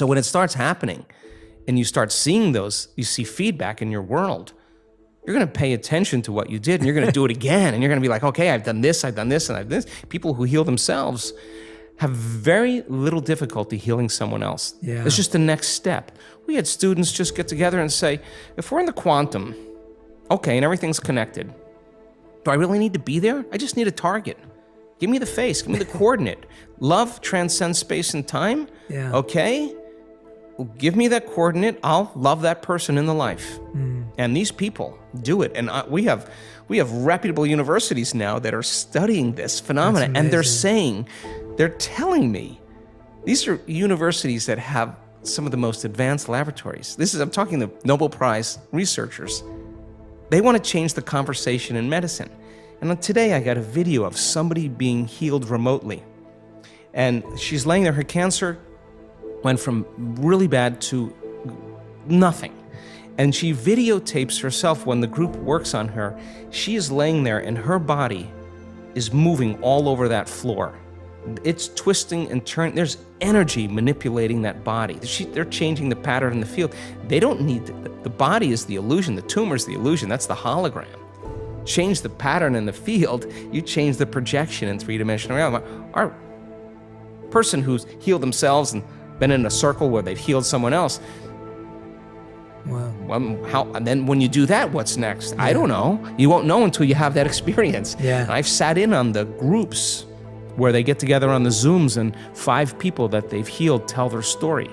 So when it starts happening and you start seeing those, you see feedback in your world, you're going to pay attention to what you did and you're going to do it again. And you're going to be like, okay, I've done this, and I've done this. People who heal themselves have very little difficulty healing someone else. Yeah. It's just the next step. We had students just get together and say, if we're in the quantum, okay, and everything's connected, do I really need to be there? I just need a target. Give me the face, give me the coordinate. Love transcends space and time, Yeah. okay? Well, give me that coordinate, I'll love that person in the life. And these people do it. And we have reputable universities now that are studying this phenomena, and they're telling me, these are universities that have some of the most advanced laboratories. I'm talking the Nobel Prize researchers. They want to change the conversation in medicine. And today I got a video of somebody being healed remotely. And she's laying there, her cancer went from really bad to nothing. And she videotapes herself when the group works on her. She is laying there and her body is moving all over that floor. It's twisting and turning. There's energy manipulating that body. They're changing the pattern in the field. They don't need the body is the illusion. The tumor is the illusion. That's the hologram. Change the pattern in the field, you change the projection in three-dimensional reality. Our person who's healed themselves and been in a circle where they've healed someone else, Wow. well, and then when you do that, what's next? I don't know. You won't know until you have that experience. Yeah. And I've sat in on the groups where they get together on the Zooms and 5 people that they've healed tell their story.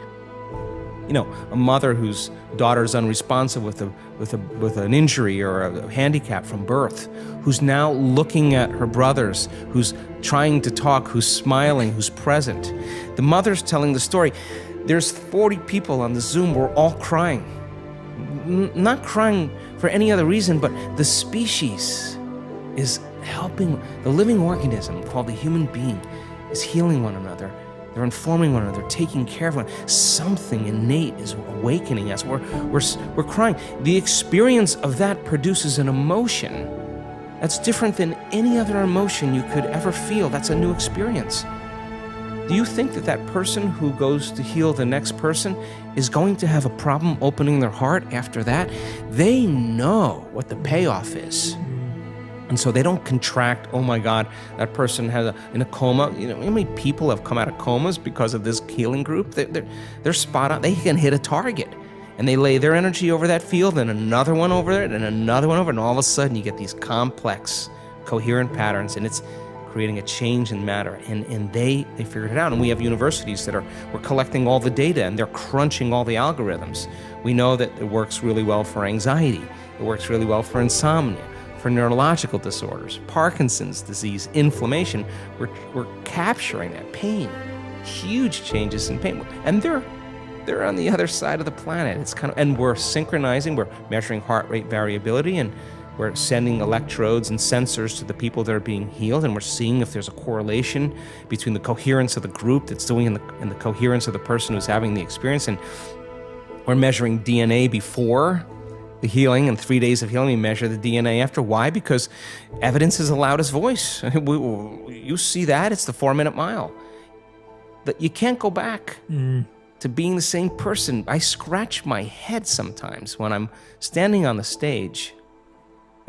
You know, a mother whose daughter's unresponsive with an injury or a handicap from birth, who's now looking at her brothers, who's trying to talk, who's smiling, who's present. The mother's telling the story. There's 40 people on the Zoom, we're all crying. Not crying for any other reason, but the species is helping, the living organism called the human being is healing one another. They're informing one another, taking care of one another. Something innate is awakening us. We're crying. The experience of that produces an emotion that's different than any other emotion you could ever feel. That's a new experience. Do you think that that person who goes to heal the next person is going to have a problem opening their heart after that? They know what the payoff is. And so they don't contract, oh my God, that person has in a coma. You know how many people have come out of comas because of this healing group? They're spot on. They can hit a target. And they lay their energy over that field and another one over there and another one over, and all of a sudden you get these complex, coherent patterns, and it's creating a change in matter. And they figured it out. And we have universities that we're collecting all the data and they're crunching all the algorithms. We know that it works really well for anxiety. It works really well for insomnia, for neurological disorders, Parkinson's disease, inflammation. We're capturing that pain, huge changes in pain. And they're on the other side of the planet. It's and we're synchronizing, we're measuring heart rate variability, and we're sending electrodes and sensors to the people that are being healed, and we're seeing if there's a correlation between the coherence of the group that's doing and the coherence of the person who's having the experience. And we're measuring DNA before the healing, and 3 days of healing, we measure the DNA after. Why? Because evidence is the loudest voice. You see that, it's the 4-minute mile. That you can't go back to being the same person. I scratch my head sometimes when I'm standing on the stage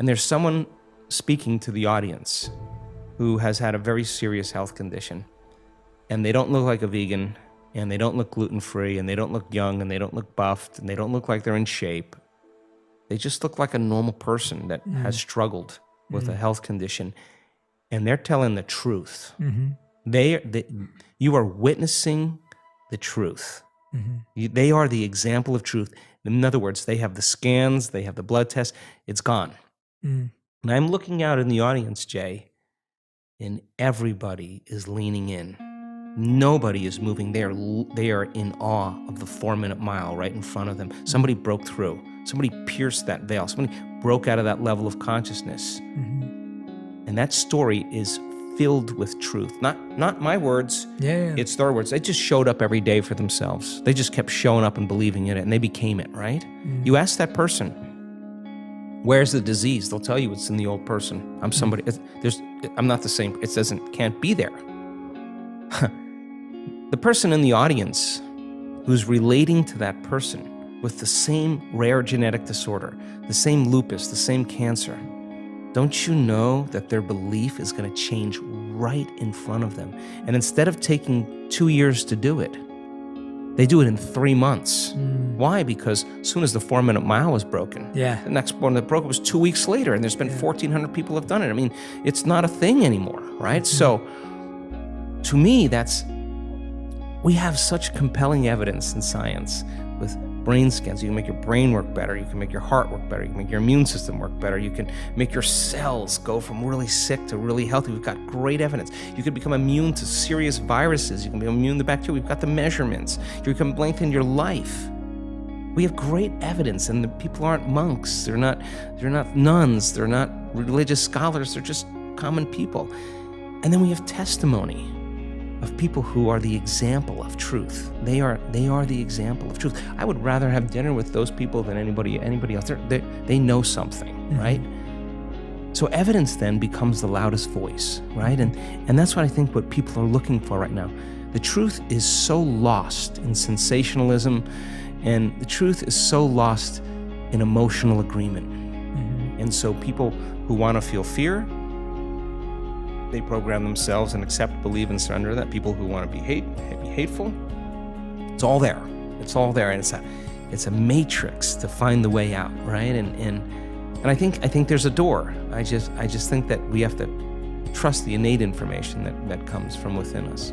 and there's someone speaking to the audience who has had a very serious health condition, and they don't look like a vegan, and they don't look gluten-free, and they don't look young, and they don't look buffed, and they don't look like they're in shape. They just look like a normal person that has struggled with a health condition, and they're telling the truth. You are witnessing the truth. They are the example of truth. In other words, they have the scans, they have the blood tests, it's gone. And I'm looking out in the audience, Jay, and everybody is leaning in. Nobody is moving. They are in awe of the 4-minute mile right in front of them. Somebody broke through. Somebody pierced that veil. Somebody broke out of that level of consciousness. And that story is filled with truth. Not my words. Yeah. It's their words. They just showed up every day for themselves. They just kept showing up and believing in it, and they became it, right? You ask that person, where's the disease? They'll tell you it's in the old person. I'm somebody. I'm not the same. Can't be there. The person in the audience who's relating to that person with the same rare genetic disorder, the same lupus, the same cancer, don't you know that their belief is going to change right in front of them? And instead of taking 2 years to do it, they do it in 3 months. Why? Because as soon as the 4-minute mile was broken, Yeah. the next one that broke it was 2 weeks later, and there's been 1,400 people have done it. I mean, it's not a thing anymore, right? So to me, we have such compelling evidence in science with brain scans. You can make your brain work better. You can make your heart work better. You can make your immune system work better. You can make your cells go from really sick to really healthy. We've got great evidence. You can become immune to serious viruses. You can be immune to bacteria. We've got the measurements. You can lengthen your life. We have great evidence, and the people aren't monks. They're not nuns. They're not religious scholars. They're just common people. And then we have testimony of people who are the example of truth. They are the example of truth. I would rather have dinner with those people than anybody else. They know something, right? So evidence then becomes the loudest voice, right? And that's what I think what people are looking for right now. The truth is so lost in sensationalism, and the truth is so lost in emotional agreement. And so people who want to feel fear, they program themselves and accept, believe, and surrender that. People who want to be hateful, it's all there. It's all there, and it's a matrix to find the way out, right? And I think there's a door. I just think that we have to trust the innate information that comes from within us.